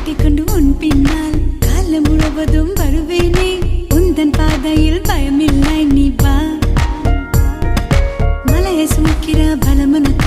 கட்டிக்கொண்டு உன் பின்னால் காலம் முழுவதும் வருவேனே உந்தன் பாதையில் பயமில்லை நீ வா மலையை சுமக்கிற பலமனக்கு